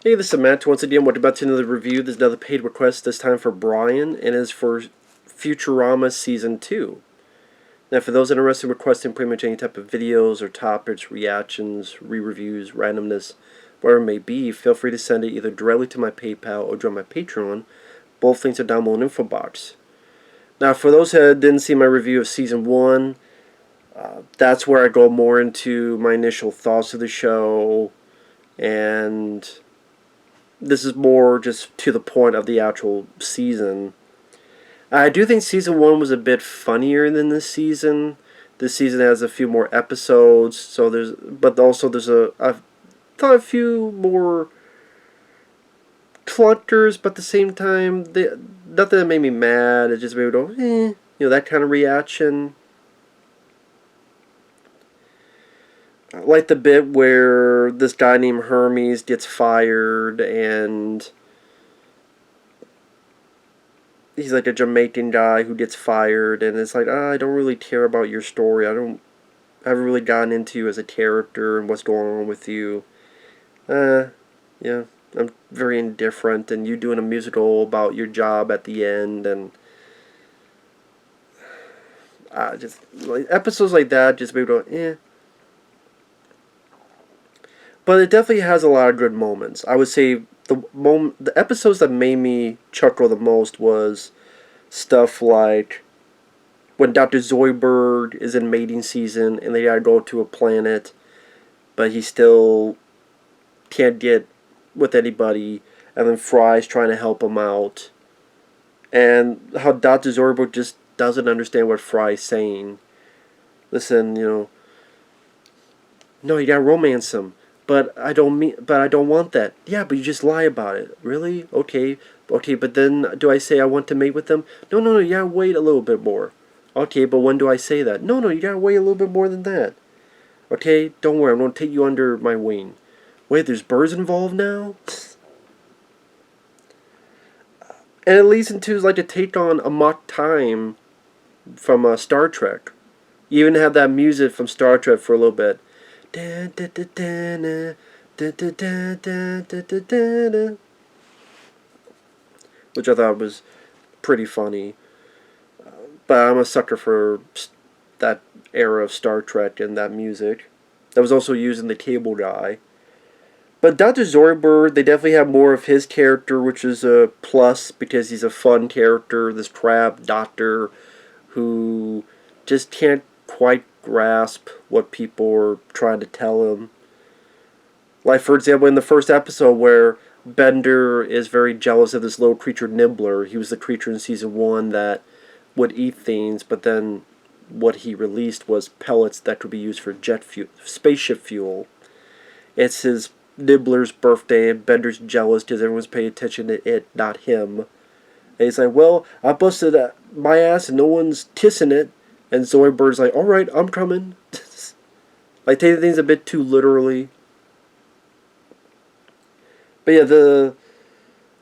Hey, this is Matt. Once again, we're about to another review. There's another paid request, this time for Brian, and it is for Futurama Season 2. Now, for those interested in requesting pretty much any type of videos or topics, reactions, re-reviews, randomness, whatever it may be, feel free to send it either directly to my PayPal or join my Patreon. Both links are down below in the info box. Now, for those that didn't see my review of Season 1, that's where I go more into my initial thoughts of the show, and this is more just to the point of the actual season. I do think season 1 was a bit funnier than this season. This season has a few more episodes, so but also there's I thought a few more clunkers, but at the same time, nothing that made me mad. It just made me go, that kind of reaction. Like the bit where this guy named Hermes gets fired and he's like a Jamaican guy who gets fired, and it's like, I don't really care about your story. I haven't really gotten into you as a character and what's going on with you. Yeah, I'm very indifferent, and you doing a musical about your job at the end, and just like episodes like that just made me go, But it definitely has a lot of good moments. I would say the episodes that made me chuckle the most was stuff like when Dr. Zoidberg is in mating season and they gotta go to a planet, but he still can't get with anybody, and then Fry's trying to help him out, and how Dr. Zoidberg just doesn't understand what Fry's saying. Listen, no, you gotta romance him. But I don't want that. Yeah, but you just lie about it. Really? Okay, but then do I say I want to mate with them? No, you gotta wait a little bit more. Okay, but when do I say that? No, you gotta wait a little bit more than that. Okay, don't worry, I'm gonna take you under my wing. Wait, there's birds involved now? And it leads into like a take on Amok Time from Star Trek. You even have that music from Star Trek for a little bit. Which I thought was pretty funny. But I'm a sucker for that era of Star Trek and that music. That was also used in The Cable Guy. But Dr. Zoidberg, they definitely have more of his character, which is a plus because he's a fun character. This crab doctor who just can't quite grasp what people are trying to tell him. Like, for example, in the first episode where Bender is very jealous of this little creature Nibbler. He was the creature in season 1 that would eat things, but then what he released was pellets that could be used for spaceship fuel. It's his Nibbler's birthday, and Bender's jealous because everyone's paying attention to it, not him. And he's like, well, I busted my ass and no one's kissing it. And Zoidberg's like, alright, I'm coming. Like, taking things a bit too literally. But yeah, the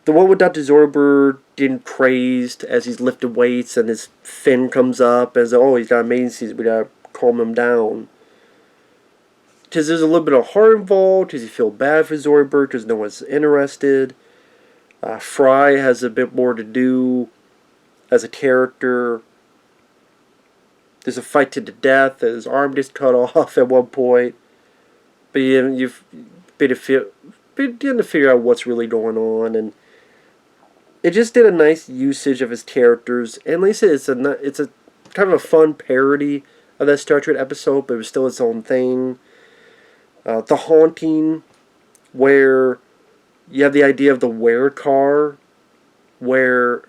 one with Dr. Zoidberg getting crazed as he's lifting weights and his fin comes up as, he's got a mating season, we gotta calm him down. Because there's a little bit of heart involved, because you feel bad for Zoidberg, because no one's interested. Fry has a bit more to do as a character. There's a fight to the death. His arm gets cut off at one point. But you've beginning to figure out what's really going on, and it just did a nice usage of his characters. And like I said, it's a kind of a fun parody of that Star Trek episode, but it was still its own thing. The Haunting, where you have the idea of the werecar, where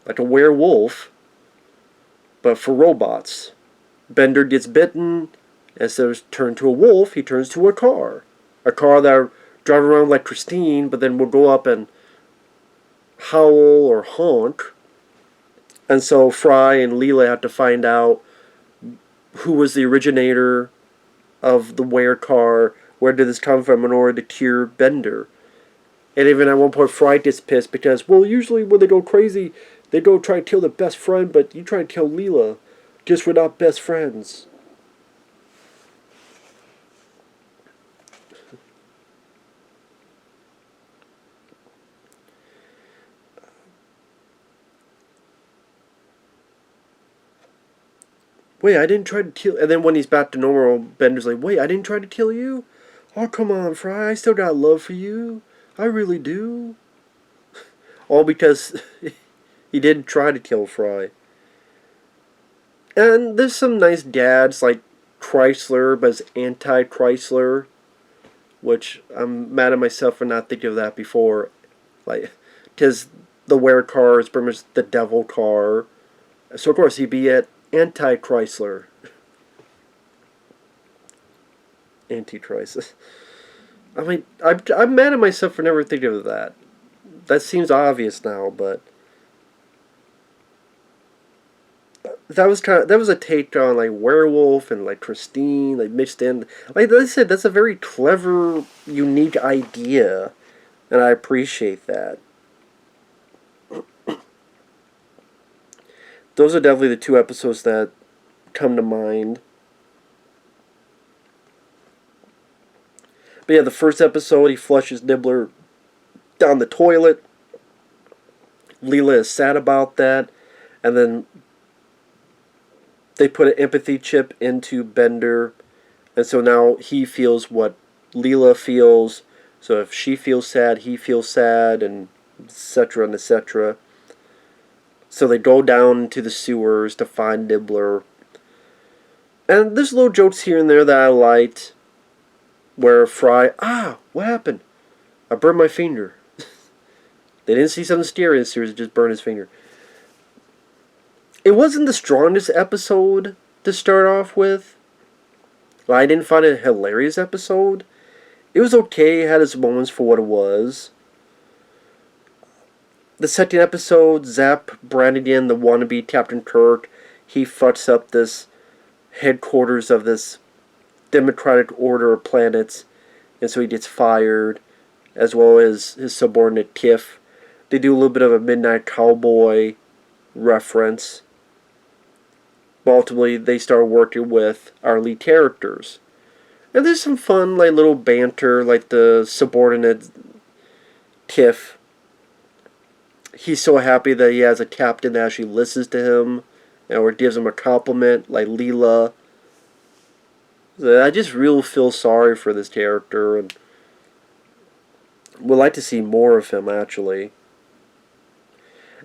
like a werewolf, but for robots. Bender gets bitten, instead of turn to a wolf, he turns to a car. A car that drive around like Christine, but then will go up and howl or honk. And so Fry and Leela have to find out who was the originator of the werecar, where did this come from in order to cure Bender. And even at one point Fry gets pissed because, well, usually when they go crazy, they go try to kill their best friend, but you try to kill Leela. Guess we're not best friends. Wait, I didn't try to kill. And then when he's back to normal, Bender's like, wait, I didn't try to kill you? Oh, come on, Fry. I still got love for you. I really do. All because he did try to kill Fry. And there's some nice dads like Chrysler, but it's anti-Chrysler, which I'm mad at myself for not thinking of that before. Like, because the Ware car is pretty much the devil car. So, of course, he'd be at anti-Chrysler. Anti-Chrysler. I mean, I'm mad at myself for never thinking of that. That seems obvious now, but that was a take on like Werewolf and like Christine, like mixed in. Like I said, that's a very clever, unique idea, and I appreciate that. Those are definitely the two episodes that come to mind. But yeah, the first episode, he flushes Nibbler down the toilet. Leela is sad about that, and then they put an empathy chip into Bender, and so now he feels what Leela feels. So if she feels sad, he feels sad, and etc. and etc. So they go down into the sewers to find Nibbler. And there's little jokes here and there that I liked, where Fry, what happened? I burned my finger. They didn't see something scary in the series, just burned his finger. It wasn't the strongest episode to start off with. I didn't find it a hilarious episode. It was okay, it had its moments for what it was. The second episode, Zap Brannigan, the wannabe Captain Kirk, he fucks up this headquarters of this democratic order of planets, and so he gets fired, as well as his subordinate Tiff. They do a little bit of a Midnight Cowboy reference. But ultimately, they start working with our lead characters. And there's some fun, like, little banter, like the subordinate Tiff. He's so happy that he has a captain that actually listens to him, or gives him a compliment, like Leela. So I just really feel sorry for this character, and would like to see more of him, actually.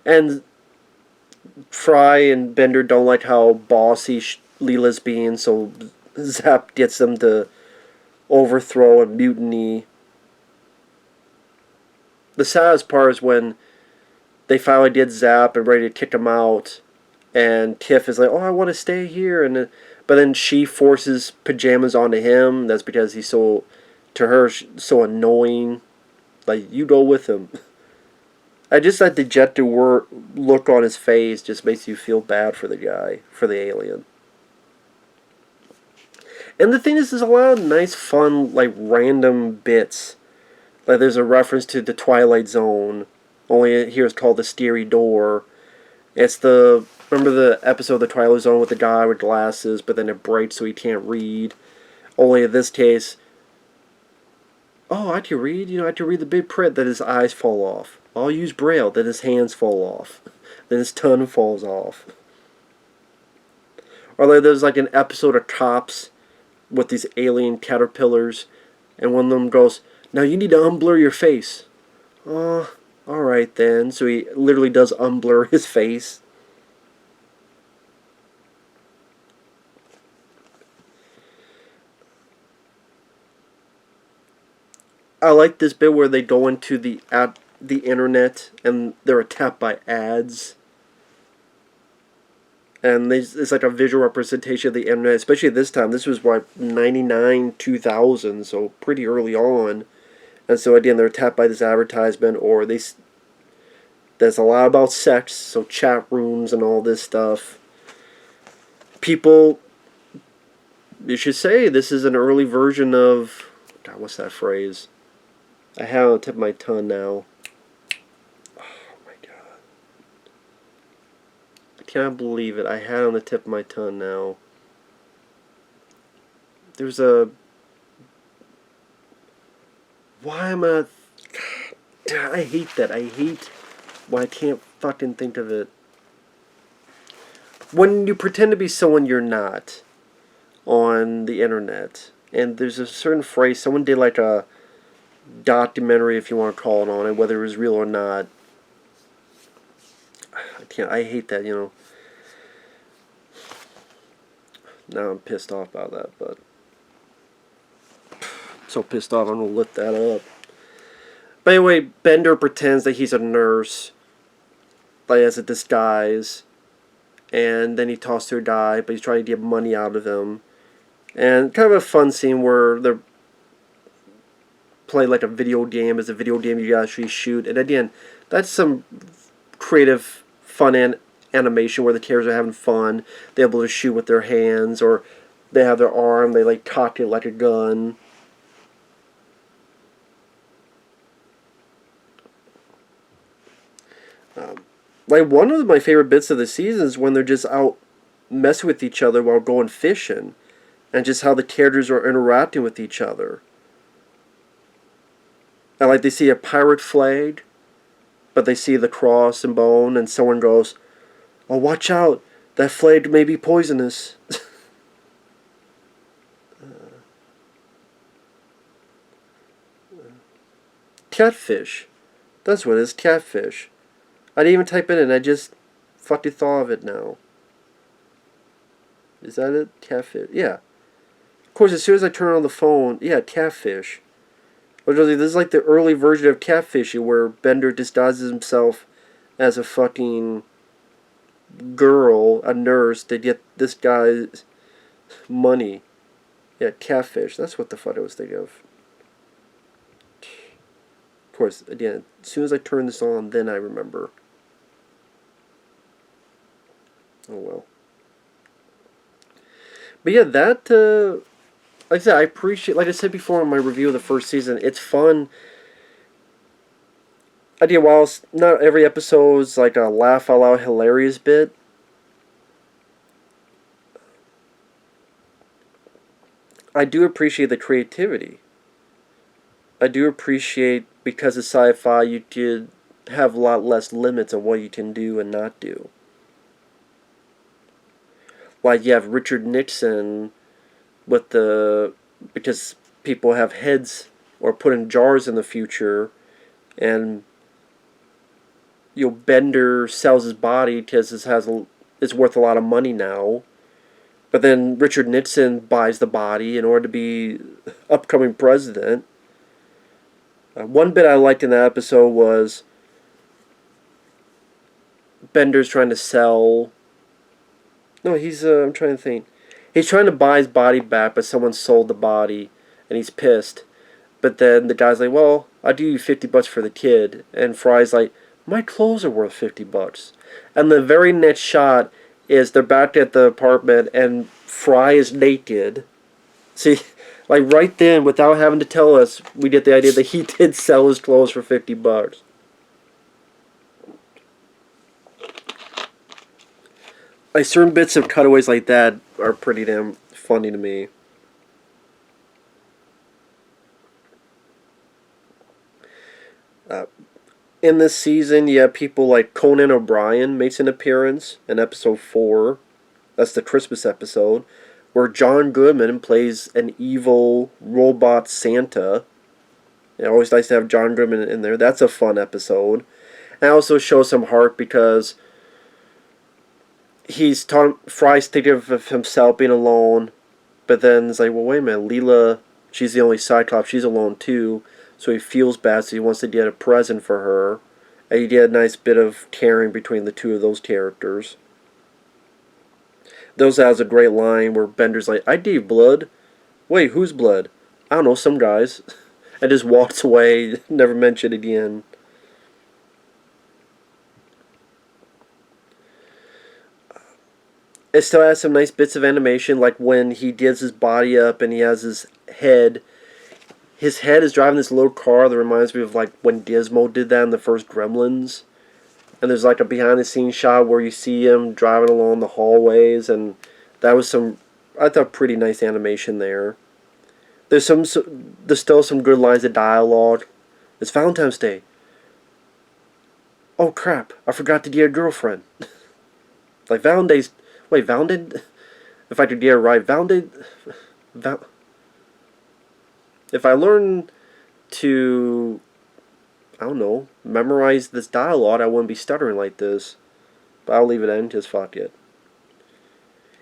And Fry and Bender don't like how bossy Leela's being, so Zap gets them to overthrow and mutiny. The saddest part is when they finally get Zap and ready to kick him out, and Tiff is like, "Oh, I want to stay here," but then she forces pajamas onto him. That's because he's so, to her, so annoying. Like, you go with him. I just that dejected look on his face just makes you feel bad for the guy, for the alien. And the thing is, there's a lot of nice, fun, like, random bits. Like, there's a reference to the Twilight Zone, only here it's called the Steery Door. Remember the episode of the Twilight Zone with the guy with glasses, but then it breaks so he can't read? Only in this case, I can read, I can read the big print, then his eyes fall off. I'll use Braille, then his hands fall off. Then his tongue falls off. Or like there's like an episode of Cops with these alien caterpillars, and one of them goes, "Now you need to unblur your face." Oh, alright then. So he literally does unblur his face. I like this bit where they go into the internet and they're attacked by ads. And it's like a visual representation of the internet, especially this time. This was what, 99, 2000, so pretty early on. And so again, they're attacked by this advertisement, or there's a lot about sex, so chat rooms and all this stuff. People, you should say this is an early version of, God, what's that phrase? I have it on the tip of my tongue now. Oh my god. I cannot believe it. I had it on the tip of my tongue now. There's a... Why am I... God, I hate that. I hate when I can't fucking think of it. when you pretend to be someone you're not on the internet, and there's a certain phrase, someone did like a documentary, if you want to call it, on it, whether it was real or not. I hate that, you know. Now I'm pissed off about that, but so pissed off I'm gonna lift that up. But anyway, Bender pretends that he's a nurse, like as a disguise, and then he talks to a guy, but he's trying to get money out of him. And kind of a fun scene where they're playing like a video game. It's a video game you actually shoot, and again, that's some creative, fun animation where the characters are having fun. They're able to shoot with their hands, or they have their arm. They like cock it like a gun. Like one of my favorite bits of the season is when they're just out messing with each other while going fishing, and just how the characters are interacting with each other. And like they see a pirate flag, but they see the cross and bone, and someone goes, "Oh, watch out! That flag may be poisonous." Catfish. That's what it is, catfish. I didn't even type it in, I just fucking thought of it now. Is that it? Catfish. Yeah. Of course, as soon as I turn on the phone, yeah, catfish. This is like the early version of catfishing where Bender disguises himself as a fucking girl, a nurse, to get this guy's money. Yeah, catfish. That's what the fuck I was thinking of. Of course, again, as soon as I turn this on, then I remember. Oh well. But yeah, that, like I said, I appreciate, like I said before in my review of the first season, it's fun. Again, while not every episode is like a laugh out loud hilarious bit, I do appreciate the creativity. I do appreciate, because of sci-fi, you could have a lot less limits on what you can do and not do. Like you have Richard Nixon with because people have heads or put in jars in the future, and Bender sells his body because it's worth a lot of money now. But then Richard Nixon buys the body in order to be upcoming president. One bit I liked in that episode was Bender's trying to sell. No, he's. I'm trying to think. He's trying to buy his body back, but someone sold the body, and he's pissed. But then the guy's like, "Well, I'll do you $50 for the kid," and Fry's like, "My clothes are worth $50." And the very next shot is they're back at the apartment, and Fry is naked. See, like right then, without having to tell us, we get the idea that he did sell his clothes for $50. Like certain bits of cutaways like that are pretty damn funny to me. In this season, you have people like Conan O'Brien makes an appearance in episode 4. That's the Christmas episode, where John Goodman plays an evil robot Santa. It's always nice to have John Goodman in there. That's a fun episode. And also shows some heart because Fry's thinking of himself being alone, but then it's like, well, wait a minute, Leela, she's the only Cyclops, she's alone too, so he feels bad, so he wants to get a present for her, and you get a nice bit of caring between the two of those characters. Those has a great line where Bender's like, "I gave blood." "Wait, whose blood?" "I don't know, some guys." And just walks away, never mentioned again. It still has some nice bits of animation, like when he gives his body up and he has his head. His head is driving this little car that reminds me of like when Gizmo did that in the first Gremlins. And there's like a behind the scenes shot where you see him driving along the hallways, and that was I thought, pretty nice animation there. There's still some good lines of dialogue. It's Valentine's Day. "Oh crap, I forgot to get a girlfriend." Like Wait, Valentine. If I could get it right, Valentine. Val, if I learn to, I don't know, memorize this dialogue, I wouldn't be stuttering like this. But I'll leave it in, just fuck it.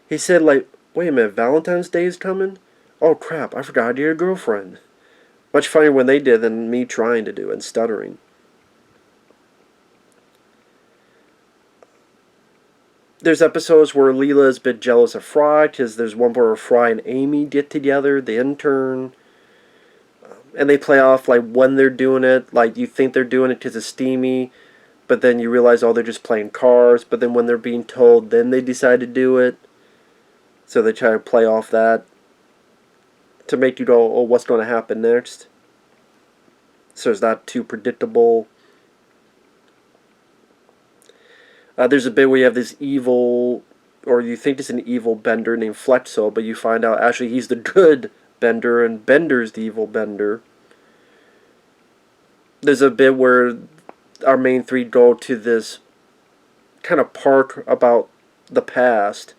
He said, like, wait a minute, Valentine's Day is coming? Oh crap, I forgot you're a girlfriend. Much funnier when they did than me trying to do and stuttering. There's episodes where Leela is a bit jealous of Fry, because there's one where Fry and Amy get together, the intern, and they play off like when they're doing it, like you think they're doing it because it's steamy, but then you realize, oh, they're just playing cards, but then when they're being told, then they decide to do it. So they try to play off that to make you go, oh, what's going to happen next? So it's not too predictable. There's a bit where you have this evil, or you think it's an evil Bender named Flexo, but you find out actually he's the good Bender, and Bender's the evil Bender. There's a bit where our main three go to this kind of park about the past,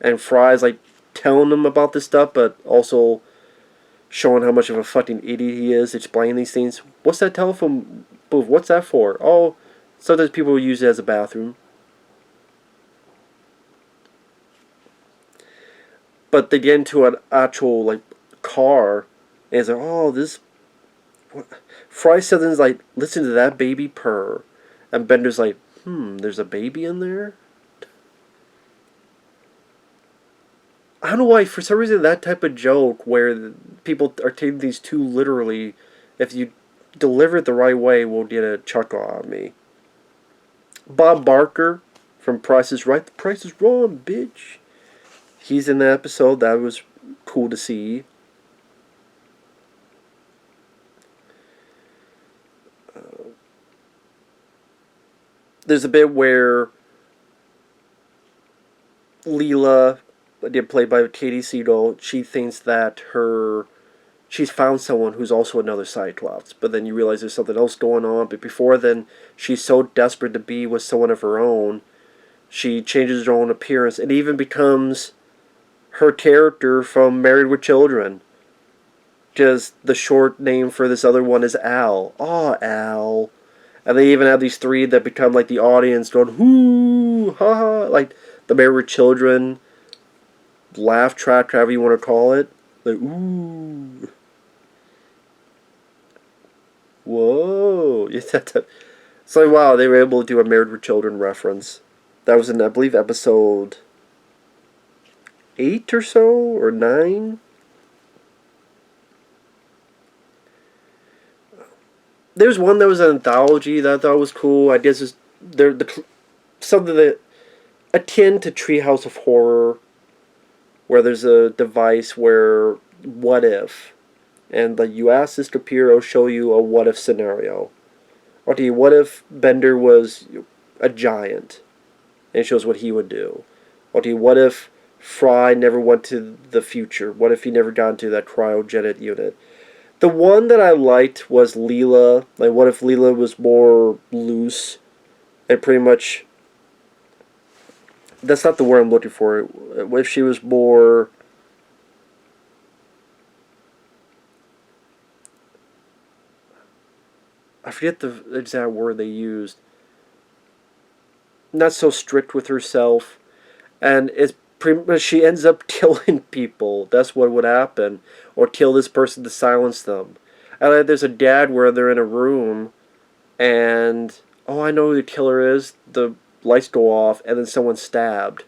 and Fry's like telling them about this stuff, but also showing how much of a fucking idiot he is, explaining these things. What's that telephone booth? What's that for? Oh, sometimes people use it as a bathroom. But they get into an actual like car, and it's like, oh, this. What? Fry says like, listen to that baby purr, and Bender's like, there's a baby in there. I don't know why. For some reason, that type of joke where people are taking these too literally, if you deliver it the right way, will get a chuckle out of me. Bob Barker from Price is Right. The Price is Wrong, bitch. He's in the episode. That was cool to see. There's a bit where Leela, again played by Katie Siegel, she thinks that she's found someone who's also another Cyclops, but then you realize there's something else going on. But before then, she's so desperate to be with someone of her own, she changes her own appearance and even becomes her character from Married with Children. Just the short name for this other one is Al. Aw, Al. And they even have these three that become like the audience going, whoo, ha ha, like the Married with Children laugh track, however you want to call it. Like, ooh. Whoa. It's like, wow, they were able to do a Married with Children reference. That was in, I believe, episode 8 or so, or 9. There's one that was an anthology that I thought was cool. I guess it's something that akin to Treehouse of Horror, where there's a device where what if, and you ask this computer, it'll show you a what if scenario. Okay, what if Bender was a giant, and it shows what he would do. Okay, what if Fry never went to the future? What if he never got into that cryogenic unit? The one that I liked was Leela. Like, what if Leela was more loose and pretty much... That's not the word I'm looking for. What if she was more... I forget the exact word they used. Not so strict with herself. And it's pretty much she ends up killing people. That's what would happen. Or kill this person to silence them. And there's a dad where they're in a room and, oh, I know who the killer is. The lights go off and then someone's stabbed.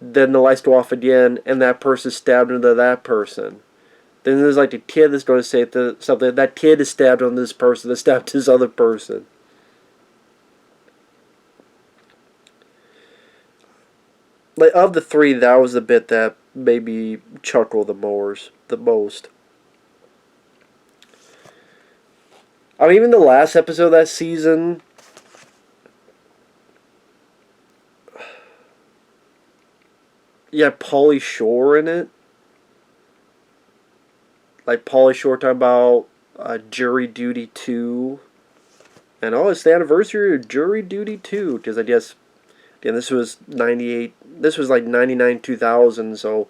Then the lights go off again and that person's stabbed into that person. Then there's like a kid that's going to say something. That kid is stabbed on this person that stabbed this other person. Like, of the three, that was the bit that made me chuckle the most. I mean, even the last episode of that season, you had Pauly Shore in it. Like, Pauly Shore talking about Jury Duty 2. And, oh, it's the anniversary of Jury Duty 2. Because I guess And this was 98. This was like 99, 2000. So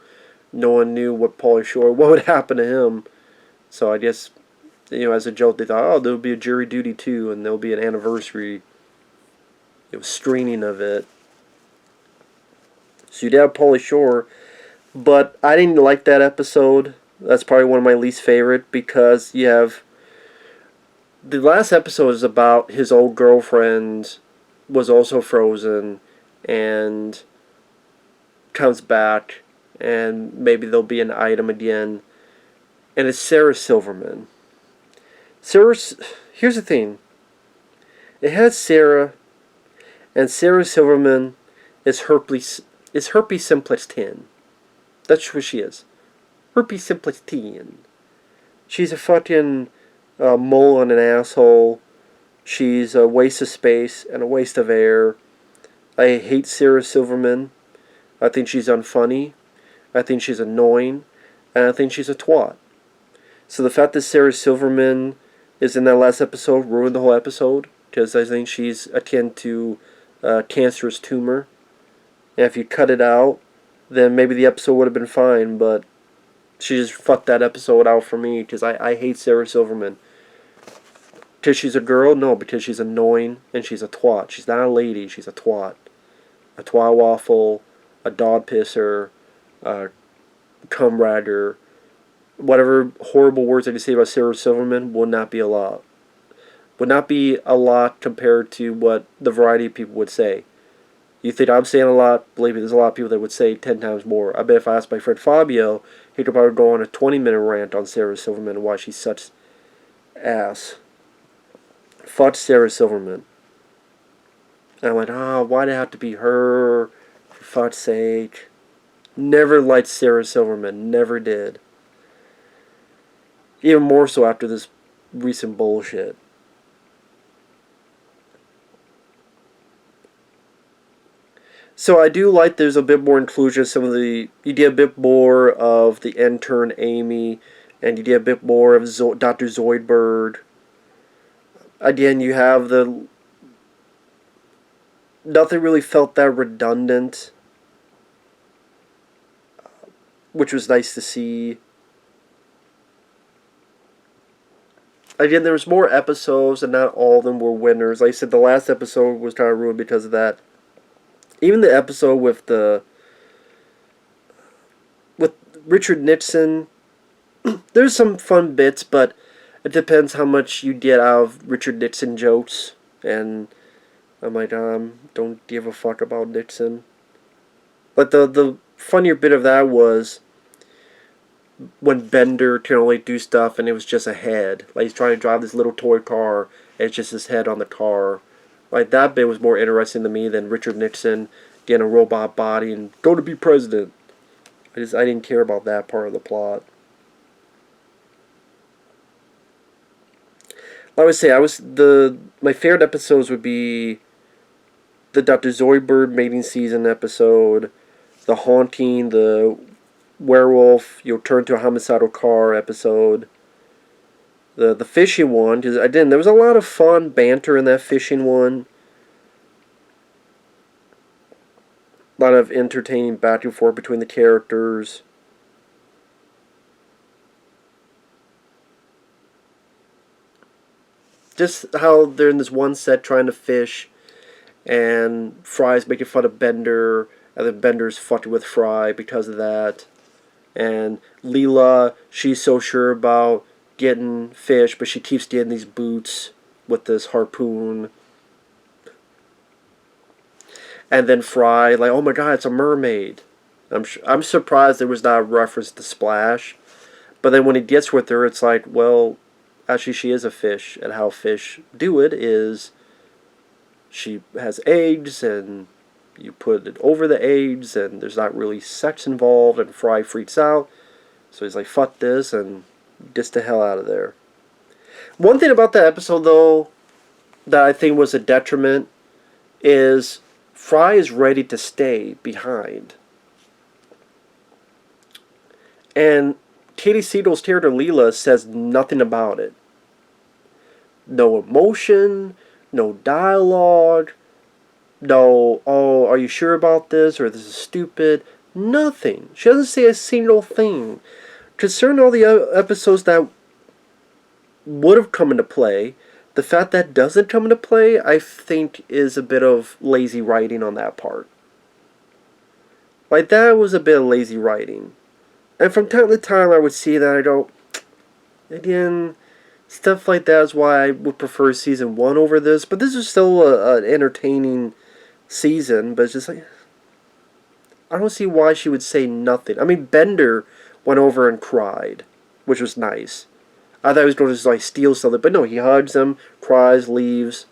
no one knew what what would happen to him. So I guess, as a joke, they thought, oh, there'll be a jury duty too, and there'll be an anniversary, screening of it. So you'd have Pauly Shore, but I didn't like that episode. That's probably one of my least favorite because you have the last episode is about his old girlfriend was also frozen and comes back, and maybe there'll be an item again, and it's Sarah Silverman. Here's the thing. It has Sarah, and Sarah Silverman is herpes simplex 10. That's what she is. Herpes simplex 10. She's a fucking mole and an asshole. She's a waste of space and a waste of air. I hate Sarah Silverman. I think she's unfunny. I think she's annoying. And I think she's a twat. So the fact that Sarah Silverman is in that last episode ruined the whole episode. Because I think she's akin to a cancerous tumor. And if you cut it out, then maybe the episode would have been fine. But she just fucked that episode out for me. Because I hate Sarah Silverman. Because she's a girl? No, because she's annoying and she's a twat. She's not a lady, she's a twat. A twat waffle, a dog pisser, a cum ragger. Whatever horrible words I can say about Sarah Silverman would not be a lot. Would not be a lot compared to what the variety of people would say. You think I'm saying a lot? Believe me, there's a lot of people that would say 10 times more. I bet if I asked my friend Fabio, he could probably go on a 20-minute rant on Sarah Silverman and why she's such ass. Fuck Sarah Silverman. And I went, why'd it have to be her? For fuck's sake. Never liked Sarah Silverman. Never did. Even more so after this recent bullshit. So I do like there's a bit more inclusion. You get a bit more of the intern Amy, and you get a bit more of Dr. Zoidberg. Again, you have nothing really felt that redundant, which was nice to see. Again, there was more episodes, and not all of them were winners. Like I said, the last episode was kind of ruined because of that. Even the episode with Richard Nixon, there's some fun bits, but it depends how much you get out of Richard Nixon jokes. And I'm like, don't give a fuck about Nixon. But the funnier bit of that was when Bender can only do stuff and it was just a head. Like he's trying to drive this little toy car and it's just his head on the car. Like that bit was more interesting to me than Richard Nixon getting a robot body and go to be president. I didn't care about that part of the plot. I would say my favorite episodes would be the Dr. Zoidberg mating season episode, the haunting, the werewolf, you'll turn to a homicidal car episode, the fishing one, because there was a lot of fun banter in that fishing one. A lot of entertaining back and forth between the characters. Just how they're in this one set trying to fish, and Fry's making fun of Bender, and then Bender's fucking with Fry because of that. And Leela, she's so sure about getting fish, but she keeps getting these boots with this harpoon. And then Fry, like, oh my god, it's a mermaid. I'm surprised there was not a reference to Splash. But then when he gets with her, it's like, well, actually she is a fish. And how fish do it is she has eggs, and you put it over the eggs, and there's not really sex involved, and Fry freaks out. So he's like, fuck this, and gets the hell out of there. One thing about that episode, though, that I think was a detriment is Fry is ready to stay behind. And Katie Siegel's character Leela says nothing about it. No emotion, no dialogue. No, oh, are you sure about this? Or this is stupid? Nothing. She doesn't say a single thing. Concerning all the episodes that would have come into play, the fact that doesn't come into play, I think, is a bit of lazy writing on that part. Like, that was a bit of lazy writing. And from time to time, I would see that I go, again, stuff like that is why I would prefer season 1 over this. But this is still an entertaining season, but it's just like, I don't see why she would say nothing. I mean, Bender went over and cried, which was nice. I thought he was going to just like steal something, but no, he hugs him, cries, leaves.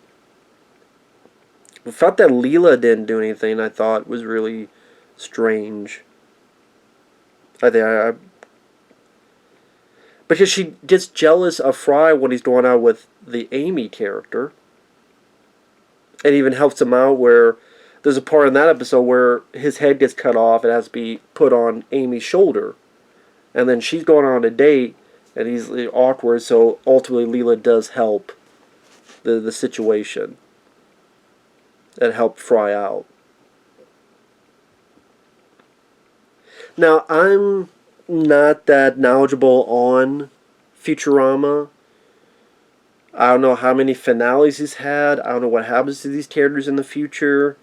The fact that Leela didn't do anything, I thought was really strange. I think because she gets jealous of Fry when he's going out with the Amy character, and even helps him out. Where there's a part in that episode where his head gets cut off, it has to be put on Amy's shoulder, and then she's going on a date, and he's awkward. So ultimately, Leela does help the situation and help Fry out. Now, I'm not that knowledgeable on Futurama. I don't know how many finales he's had. I don't know what happens to these characters in the future.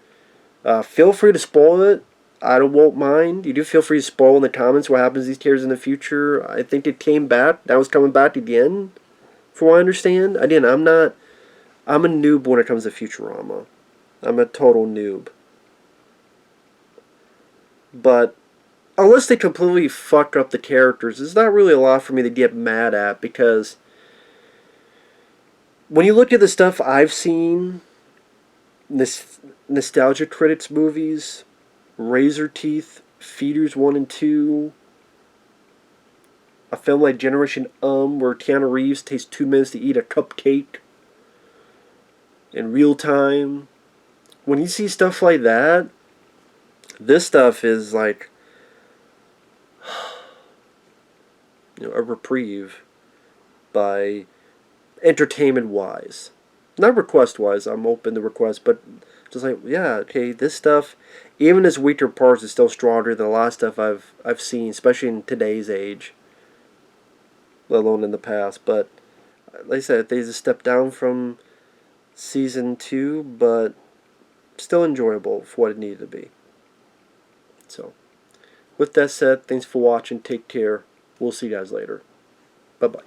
Feel free to spoil it. Won't mind. You do feel free to spoil in the comments what happens to these characters in the future. I think it came back. That was coming back again, from what I understand. Again, I'm a noob when it comes to Futurama. I'm a total noob. But unless they completely fuck up the characters, there's not really a lot for me to get mad at, because when you look at the stuff I've seen, this Nostalgia Critics movies, Razor Teeth, Feeders 1 and 2, a film like Generation where Keanu Reeves takes 2 minutes to eat a cupcake in real time. When you see stuff like that, this stuff is like a reprieve by entertainment wise. Not request wise, I'm open to requests, but just like, yeah, okay, this stuff, even its weaker parts, is still stronger than a lot of stuff I've seen, especially in today's age, let alone in the past. But like I said, they just stepped down from season 2, but still enjoyable for what it needed to be. So, with that said, thanks for watching. Take care. We'll see you guys later. Bye-bye.